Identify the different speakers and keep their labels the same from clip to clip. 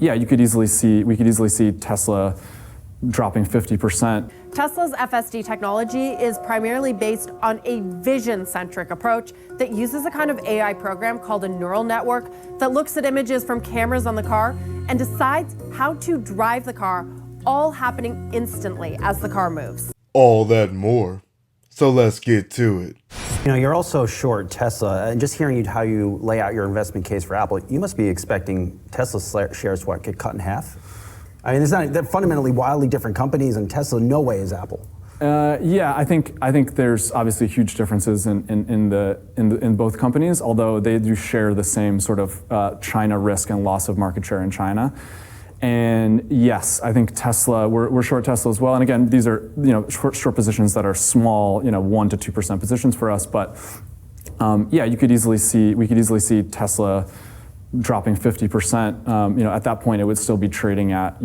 Speaker 1: Yeah, we could easily see Tesla dropping 50%.
Speaker 2: Tesla's FSD technology is primarily based on a vision-centric approach that uses a kind of AI program called a neural network that looks at images from cameras on the car and decides how to drive the car, all happening instantly as the car moves.
Speaker 3: All that and more. So let's get to it.
Speaker 4: You know, you're also short Tesla, and just hearing how you lay out your investment case for Apple, you must be expecting Tesla shares to get cut in half? I mean, they're fundamentally wildly different companies, and Tesla no way is Apple.
Speaker 1: Yeah, I think there's obviously huge differences in both companies, although they do share the same sort of China risk and loss of market share in China. And yes, I think Tesla, we're short Tesla as well. And again, these are short positions that are small, 1 to 2% positions for us. But yeah, we could easily see Tesla dropping 50%. At that point, it would still be trading at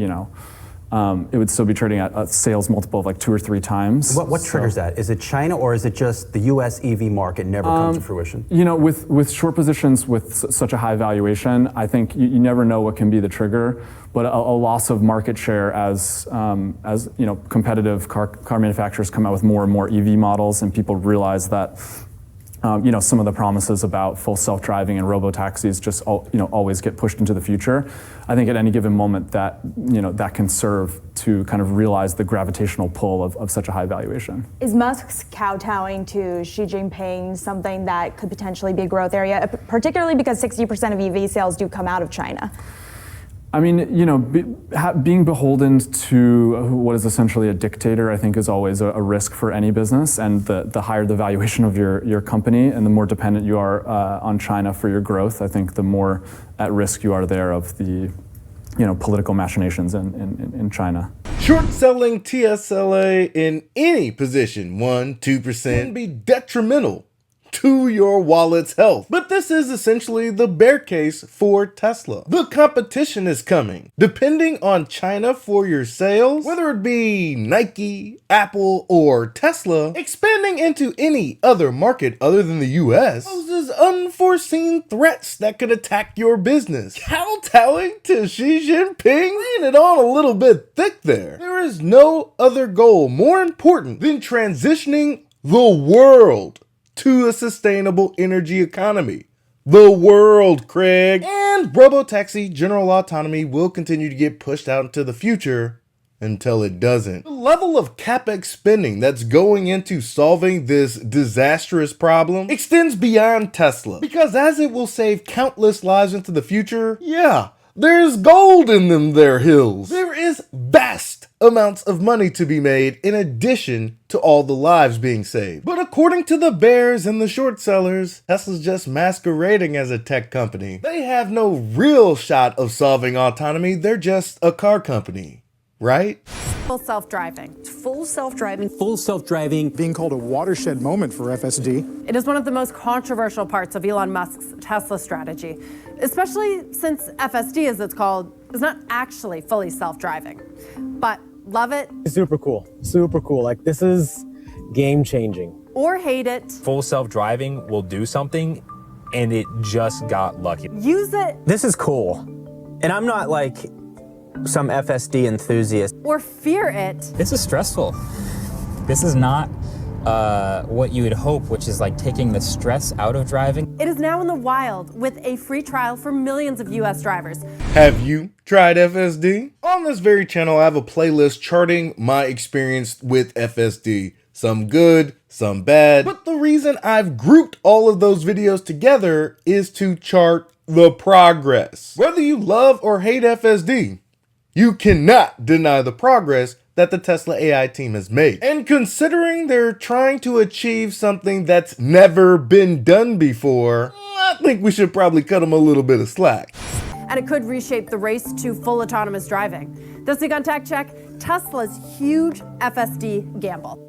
Speaker 1: a sales multiple of like 2 or 3 times.
Speaker 4: What triggers that? Is it China, or is it just the U.S. EV market never comes to fruition?
Speaker 1: With short positions with such a high valuation, I think you never know what can be the trigger. But a loss of market share as competitive car manufacturers come out with more and more EV models, and people realize that some of the promises about full self-driving and robo-taxis just always get pushed into the future. I think at any given moment that that can serve to kind of realize the gravitational pull of such a high valuation.
Speaker 5: Is Musk's kowtowing to Xi Jinping something that could potentially be a growth area, particularly because 60% of EV sales do come out of China?
Speaker 1: I mean, being beholden to what is essentially a dictator, I think, is always a risk for any business. And the higher the valuation of your company and the more dependent you are on China for your growth, I think the more at risk you are there of the political machinations in China.
Speaker 3: Short selling TSLA in any position, 1-2%, can be detrimental to your wallet's health. But this is essentially the bear case for Tesla. The competition is coming. Depending on China for your sales, whether it be Nike, Apple, or Tesla, expanding into any other market other than the US poses unforeseen threats that could attack your business. Kowtowing to Xi Jinping? Laying it on a little bit thick there. There is no other goal more important than transitioning the world to a sustainable energy economy. The world, Craig. And robo-taxi general autonomy will continue to get pushed out into the future until it doesn't. The level of CapEx spending that's going into solving this disastrous problem extends beyond Tesla, because as it will save countless lives into the future, yeah, there's gold in them there hills. There is vast amounts of money to be made in addition to all the lives being saved. But according to the bears and the short sellers, Tesla's just masquerading as a tech company. They have no real shot of solving autonomy. They're just a car company, right?
Speaker 2: Full self-driving.
Speaker 6: Full self-driving.
Speaker 7: Full self-driving.
Speaker 8: Being called a watershed moment for FSD.
Speaker 2: It is one of the most controversial parts of Elon Musk's Tesla strategy, especially since FSD, as it's called, is not actually fully self-driving. But love it.
Speaker 9: Super cool. Super cool. Like, this is game-changing.
Speaker 2: Or hate it.
Speaker 10: Full self-driving will do something, and it just got lucky.
Speaker 2: Use it.
Speaker 6: This is cool. And I'm not like some FSD enthusiast.
Speaker 2: Or fear it.
Speaker 11: This is stressful. This is not what you would hope, which is like taking the stress out of driving.
Speaker 2: It is now in the wild with a free trial for millions of US drivers.
Speaker 3: Have you tried FSD? On this very channel, I have a playlist charting my experience with FSD. Some good, some bad. But the reason I've grouped all of those videos together is to chart the progress. Whether you love or hate FSD, you cannot deny the progress that the Tesla AI team has made. And considering they're trying to achieve something that's never been done before, I think we should probably cut them a little bit of slack.
Speaker 2: And it could reshape the race to full autonomous driving. This week on Tech Check, Tesla's huge FSD gamble.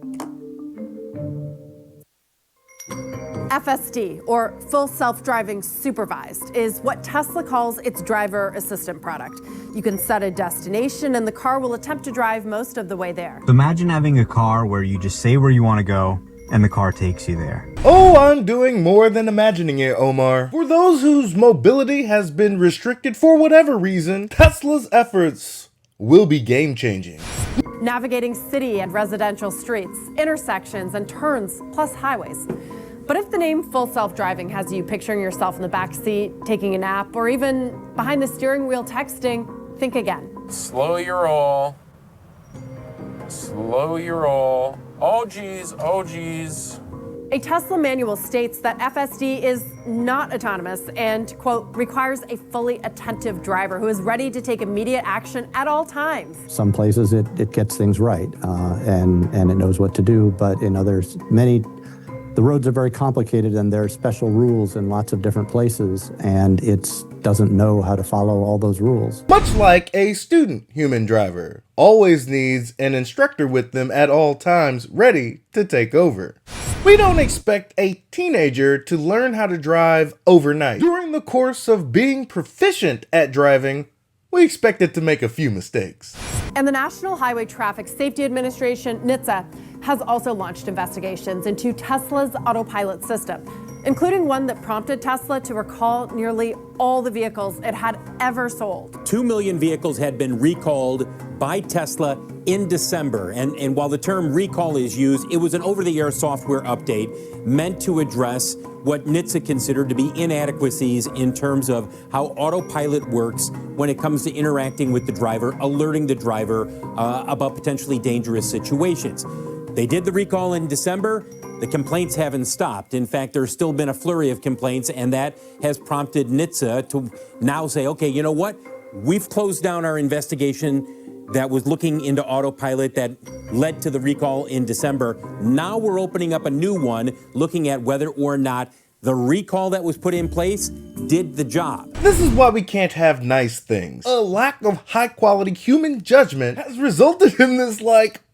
Speaker 2: FSD, or Full Self-Driving Supervised, is what Tesla calls its driver assistant product. You can set a destination and the car will attempt to drive most of the way there.
Speaker 12: Imagine having a car where you just say where you want to go,
Speaker 6: and the car takes you there.
Speaker 3: Oh, I'm doing more than imagining it, Omar. For those whose mobility has been restricted for whatever reason, Tesla's efforts will be game-changing.
Speaker 2: Navigating city and residential streets, intersections and turns, plus highways. But if the name Full Self-Driving has you picturing yourself in the back seat, taking a nap, or even behind the steering wheel texting, think again.
Speaker 7: Slow your roll. Slow your roll. Oh geez, oh geez.
Speaker 2: A Tesla manual states that FSD is not autonomous and, quote, requires a fully attentive driver who is ready to take immediate action at all times.
Speaker 12: Some places it gets things right and it knows what to do, but in others, the roads are very complicated and there are special rules in lots of different places, and it doesn't know how to follow all those rules.
Speaker 3: Much like a student human driver always needs an instructor with them at all times ready to take over. We don't expect a teenager to learn how to drive overnight. During the course of being proficient at driving, we expect it to make a few mistakes.
Speaker 2: And the National Highway Traffic Safety Administration, NHTSA, has also launched investigations into Tesla's autopilot system, including one that prompted Tesla to recall nearly all the vehicles it had ever sold.
Speaker 13: 2 million vehicles had been recalled by Tesla in December. And while the term recall is used, it was an over-the-air software update meant to address what NHTSA considered to be inadequacies in terms of how autopilot works when it comes to interacting with the driver, alerting the driver about potentially dangerous situations. They did the recall in December. The complaints haven't stopped. In fact, there's still been a flurry of complaints, and that has prompted NHTSA to now say, okay, you know what? We've closed down our investigation that was looking into autopilot that led to the recall in December. Now we're opening up a new one, looking at whether or not the recall that was put in place did the job.
Speaker 3: This is why we can't have nice things. A lack of high-quality human judgment has resulted in this,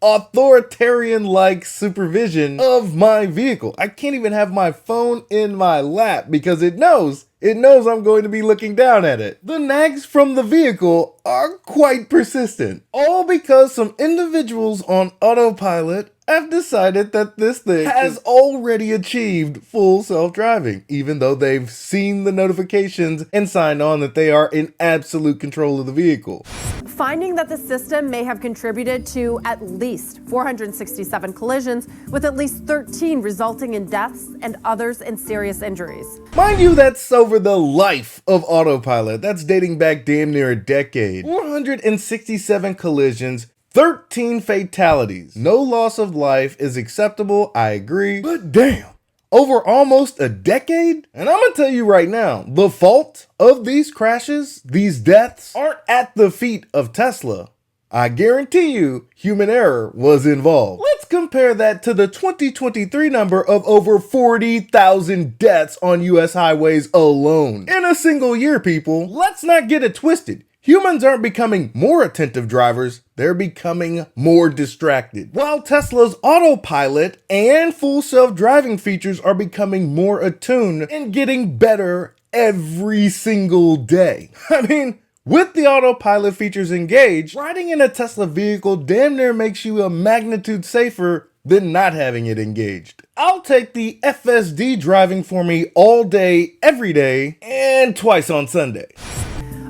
Speaker 3: authoritarian-like supervision of my vehicle. I can't even have my phone in my lap because it knows I'm going to be looking down at it. The nags from the vehicle are quite persistent, all because some individuals on autopilot have decided that this thing has already achieved full self-driving, even though they've seen the notifications and signed on that they are in absolute control of the vehicle.
Speaker 2: Finding that the system may have contributed to at least 467 collisions, with at least 13 resulting in deaths and others in serious injuries.
Speaker 3: Mind you, that's over the life of autopilot. That's dating back damn near a decade. 467 collisions, 13 fatalities. No loss of life is acceptable, I agree, but damn, over almost a decade? And I'm gonna tell you right now, the fault of these crashes, these deaths, aren't at the feet of Tesla. I guarantee you, human error was involved. Let's compare that to the 2023 number of over 40,000 deaths on US highways alone. In a single year, people. Let's not get it twisted. Humans aren't becoming more attentive drivers, they're becoming more distracted. While Tesla's autopilot and full self-driving features are becoming more attuned and getting better every single day. I mean, with the autopilot features engaged, riding in a Tesla vehicle damn near makes you a magnitude safer than not having it engaged. I'll take the FSD driving for me all day, every day, and twice on Sunday.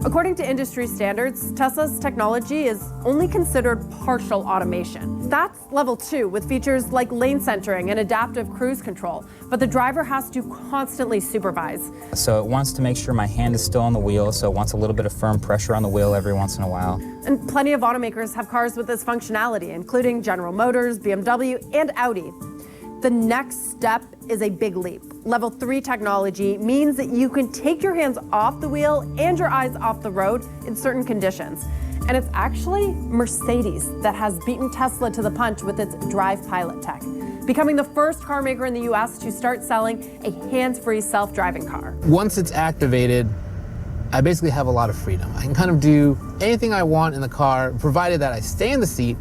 Speaker 2: According to industry standards, Tesla's technology is only considered partial automation. That's level 2, with features like lane centering and adaptive cruise control, but the driver has to constantly supervise.
Speaker 11: So it wants to make sure my hand is still on the wheel, so it wants a little bit of firm pressure on the wheel every once in a while.
Speaker 2: And plenty of automakers have cars with this functionality, including General Motors, BMW, and Audi. The next step is a big leap. Level 3 technology means that you can take your hands off the wheel and your eyes off the road in certain conditions. And it's actually Mercedes that has beaten Tesla to the punch with its Drive Pilot tech, becoming the first car maker in the US to start selling a hands-free self-driving car.
Speaker 14: Once it's activated, I basically have a lot of freedom. I can kind of do anything I want in the car, provided that I stay in the seat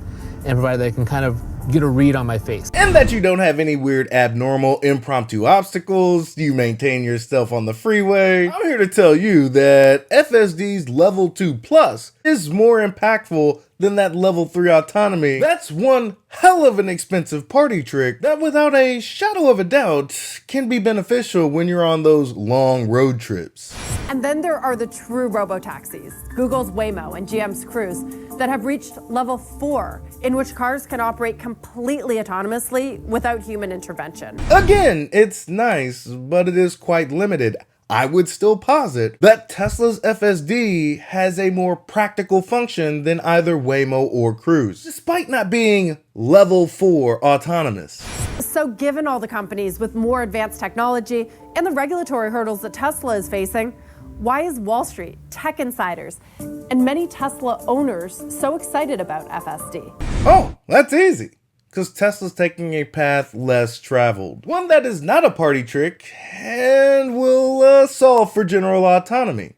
Speaker 14: and provided that I can kind of get a read on my face.
Speaker 3: And that you don't have any weird abnormal impromptu obstacles, you maintain yourself on the freeway. I'm here to tell you that FSD's level 2 plus is more impactful than that level 3 autonomy. That's one hell of an expensive party trick that without a shadow of a doubt can be beneficial when you're on those long road trips.
Speaker 2: And then there are the true robo-taxis, Google's Waymo and GM's Cruise, that have reached level 4, in which cars can operate completely autonomously without human intervention.
Speaker 3: Again, it's nice, but it is quite limited. I would still posit that Tesla's FSD has a more practical function than either Waymo or Cruise, despite not being level 4 autonomous.
Speaker 2: So given all the companies with more advanced technology and the regulatory hurdles that Tesla is facing, why is Wall Street, tech insiders, and many Tesla owners so excited about FSD?
Speaker 3: Oh, that's easy. Because Tesla's taking a path less traveled. One that is not a party trick and will solve for general autonomy.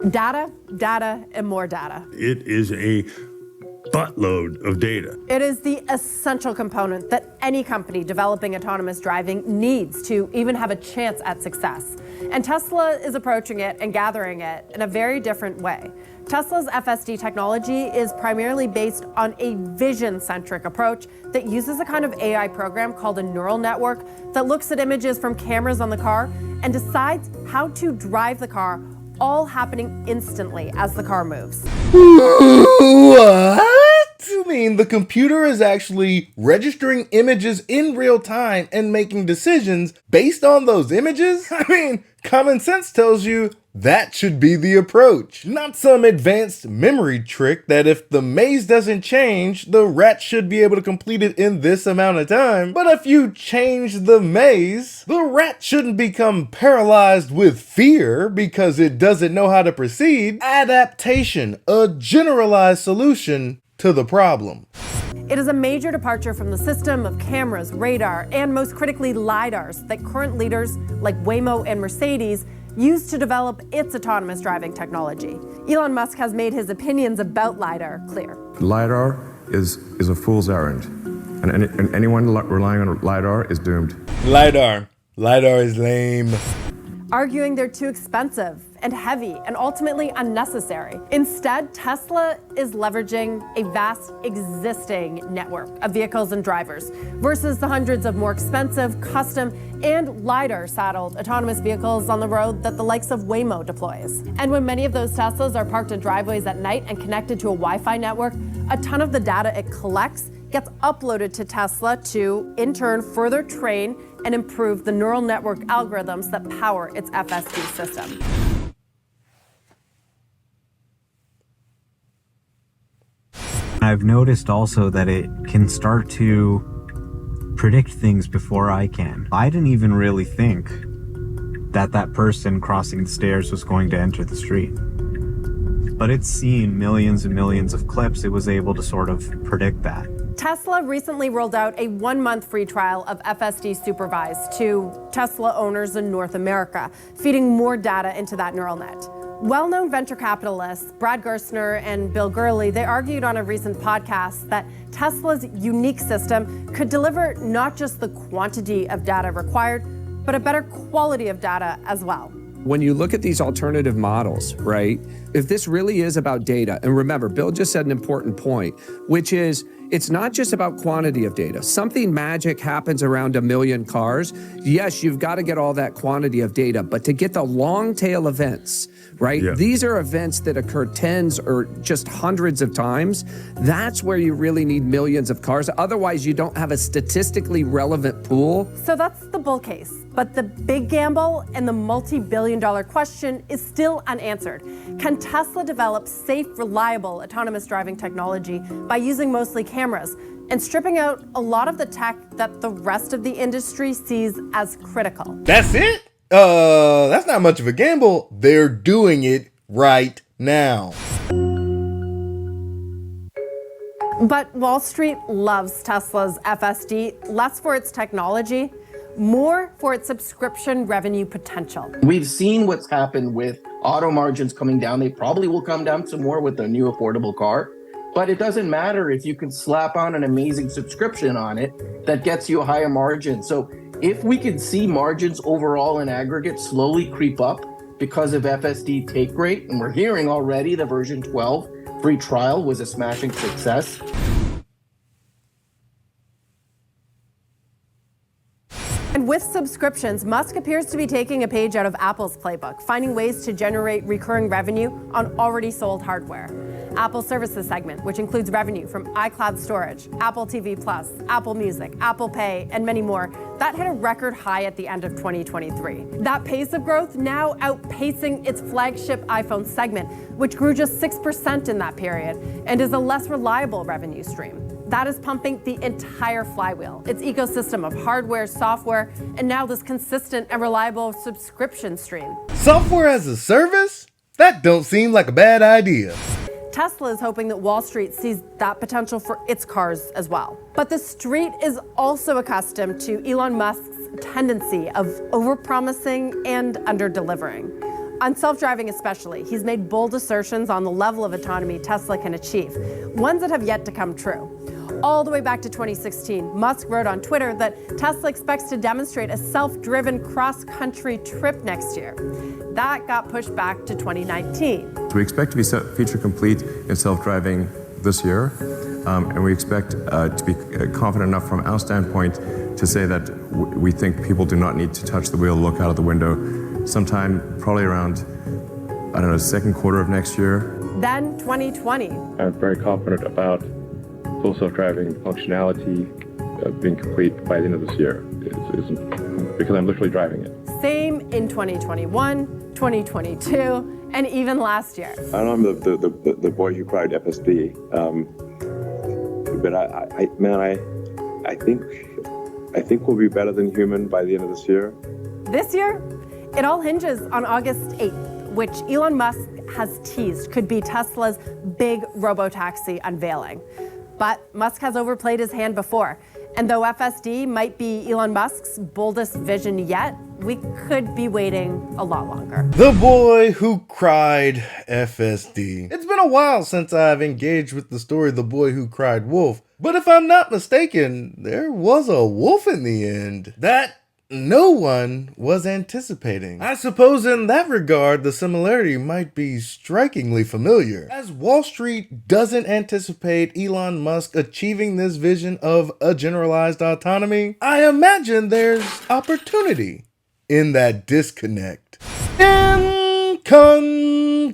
Speaker 2: Data, data, and more data.
Speaker 15: It is a buttload of data.
Speaker 2: It is the essential component that any company developing autonomous driving needs to even have a chance at success. And Tesla is approaching it and gathering it in a very different way. Tesla's FSD technology is primarily based on a vision-centric approach that uses a kind of AI program called a neural network that looks at images from cameras on the car and decides how to drive the car, all happening instantly as the car moves.
Speaker 3: What? You mean the computer is actually registering images in real time and making decisions based on those images? I mean, common sense tells you that should be the approach. Not some advanced memory trick that if the maze doesn't change, the rat should be able to complete it in this amount of time. But if you change the maze, the rat shouldn't become paralyzed with fear because it doesn't know how to proceed. Adaptation, a generalized solution to the problem.
Speaker 2: It is a major departure from the system of cameras, radar, and most critically LiDARs that current leaders like Waymo and Mercedes use to develop its autonomous driving technology. Elon Musk has made his opinions about LiDAR clear.
Speaker 16: LiDAR is a fool's errand, and anyone relying on LiDAR is doomed.
Speaker 3: LiDAR is lame.
Speaker 2: Arguing they're too expensive and heavy and ultimately unnecessary. Instead, Tesla is leveraging a vast existing network of vehicles and drivers versus the hundreds of more expensive, custom, and LiDAR-saddled autonomous vehicles on the road that the likes of Waymo deploys. And when many of those Teslas are parked in driveways at night and connected to a Wi-Fi network, a ton of the data it collects gets uploaded to Tesla to, in turn, further train and improve the neural network algorithms that power its FSD system.
Speaker 17: I've noticed also that it can start to predict things before I can. I didn't even really think that that person crossing the stairs was going to enter the street. But it's seen millions and millions of clips. It was able to sort of predict that.
Speaker 2: Tesla recently rolled out a 1-month free trial of FSD Supervised to Tesla owners in North America, feeding more data into that neural net. Well-known venture capitalists Brad Gerstner and Bill Gurley, they argued on a recent podcast that Tesla's unique system could deliver not just the quantity of data required, but a better quality of data as well.
Speaker 18: When you look at these alternative models, right, if this really is about data, and remember, Bill just said an important point, which is it's not just about quantity of data. Something magic happens around 1 million cars. Yes, you've got to get all that quantity of data, but to get the long tail events, right? Yeah. These are events that occur tens or just hundreds of times. That's where you really need millions of cars. Otherwise, you don't have a statistically relevant pool.
Speaker 2: So that's the bull case. But the big gamble and the multi-billion-dollar question is still unanswered. Can Tesla develop safe, reliable autonomous driving technology by using mostly cameras and stripping out a lot of the tech that the rest of the industry sees as critical?
Speaker 3: That's it? That's not much of a gamble. They're doing it right now.
Speaker 2: But Wall Street loves Tesla's FSD, less for its technology, more for its subscription revenue potential.
Speaker 19: We've seen what's happened with auto margins coming down. They probably will come down some more with the new affordable car. But it doesn't matter if you can slap on an amazing subscription on it that gets you a higher margin. So if we can see margins overall in aggregate slowly creep up because of FSD take rate, and we're hearing already the version 12 free trial was a smashing success.
Speaker 2: And with subscriptions, Musk appears to be taking a page out of Apple's playbook, finding ways to generate recurring revenue on already sold hardware. Apple Services segment, which includes revenue from iCloud storage, Apple TV Plus, Apple Music, Apple Pay, and many more, that hit a record high at the end of 2023. That pace of growth now outpacing its flagship iPhone segment, which grew just 6% in that period and is a less reliable revenue stream. That is pumping the entire flywheel, its ecosystem of hardware, software, and now this consistent and reliable subscription stream.
Speaker 3: Software as a service? That don't seem like a bad idea.
Speaker 2: Tesla is hoping that Wall Street sees that potential for its cars as well. But the street is also accustomed to Elon Musk's tendency of overpromising and under-delivering. On self-driving especially, he's made bold assertions on the level of autonomy Tesla can achieve, ones that have yet to come true. All the way back to 2016, Musk wrote on Twitter that Tesla expects to demonstrate a self-driven cross-country trip next year. That got pushed back to 2019.
Speaker 16: We expect to be feature complete in self-driving this year, and we expect to be confident enough from our standpoint to say that we think people do not need to touch the wheel, look out of the window, sometime probably around, I don't know, second quarter of next year.
Speaker 2: Then 2020.
Speaker 20: I'm very confident about full self-driving functionality being complete by the end of this year, because I'm literally driving it.
Speaker 2: Same in 2021, 2022, and even last year.
Speaker 20: I know I'm the boy who cried FSD, but I think we'll be better than human by the end of this year.
Speaker 2: This year, it all hinges on August 8th, which Elon Musk has teased could be Tesla's big robotaxi unveiling. But Musk has overplayed his hand before. And though FSD might be Elon Musk's boldest vision yet, we could be waiting a lot longer.
Speaker 3: The boy who cried FSD. It's been a while since I've engaged with the story The Boy Who Cried Wolf. But if I'm not mistaken, there was a wolf in the end that no one was anticipating. I suppose in that regard, the similarity might be strikingly familiar, as Wall Street doesn't anticipate Elon Musk achieving this vision of a generalized autonomy. I imagine there's opportunity in that disconnect. In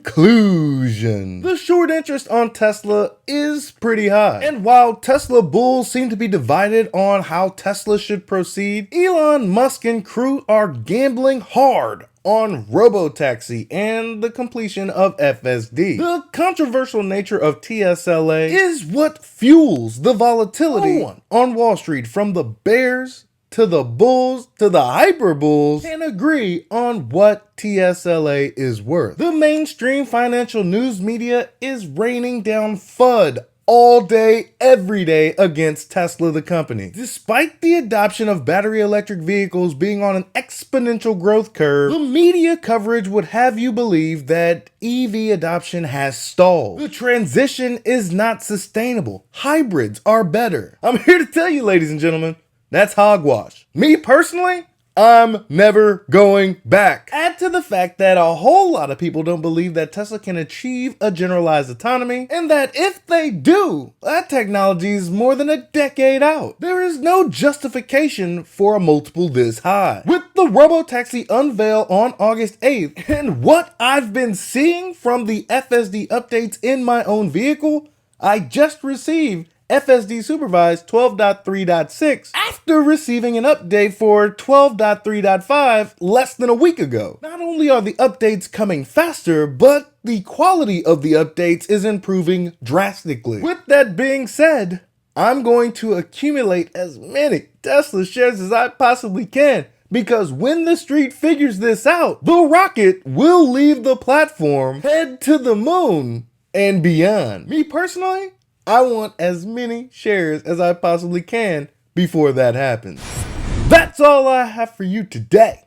Speaker 3: conclusion, the short interest on Tesla is pretty high. And while Tesla bulls seem to be divided on how Tesla should proceed, Elon Musk and crew are gambling hard on robotaxi and the completion of FSD. The controversial nature of TSLA is what fuels the volatility on Wall Street, from the bears to the bulls to the hyper bulls, can agree on what TSLA is worth. The mainstream financial news media is raining down FUD all day, every day against Tesla the company. Despite the adoption of battery electric vehicles being on an exponential growth curve, the media coverage would have you believe that EV adoption has stalled. The transition is not sustainable. Hybrids are better. I'm here to tell you, ladies and gentlemen, that's hogwash. Me personally, I'm never going back. Add to the fact that a whole lot of people don't believe that Tesla can achieve a generalized autonomy, and that if they do, that technology is more than a decade out. There is no justification for a multiple this high. With the robotaxi unveil on August 8th, and what I've been seeing from the FSD updates in my own vehicle, I just received FSD Supervised 12.3.6 after receiving an update for 12.3.5 less than a week ago. Not only are the updates coming faster, but the quality of the updates is improving drastically. With that being said, I'm going to accumulate as many Tesla shares as I possibly can, because when the street figures this out, the rocket will leave the platform, head to the moon, and beyond. Me personally, I want as many shares as I possibly can before that happens. That's all I have for you today.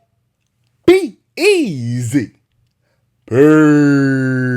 Speaker 3: Be easy. Peace.